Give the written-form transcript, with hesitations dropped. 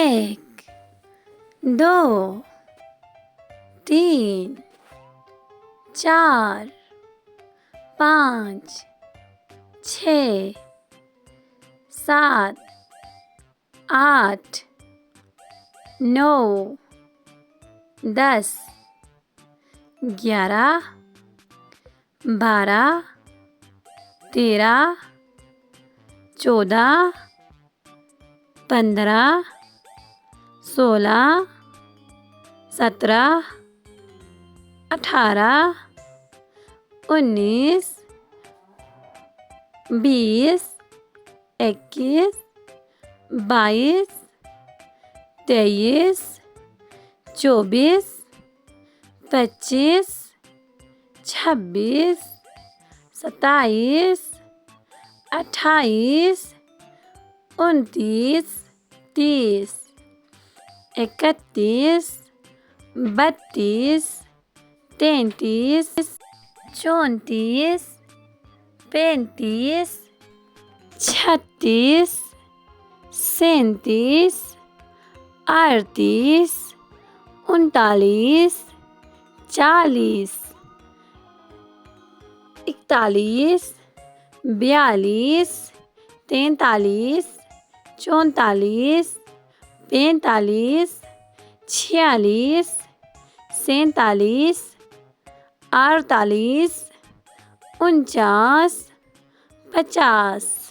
एक, दो, तीन, चार, पाँच, छः, सात, आठ, 9, 10, 11, 12, 13, 14, 15, 16, 17, 18, 19, 20, 21, 22, 23, 24, 25, 26, 27, 28, 29, 30, 31, 32, 33, 34, 35, 36, 37, 38, 39, 40, 41, 42, 43, 44, 45, 46, 47, 48, 49, 50।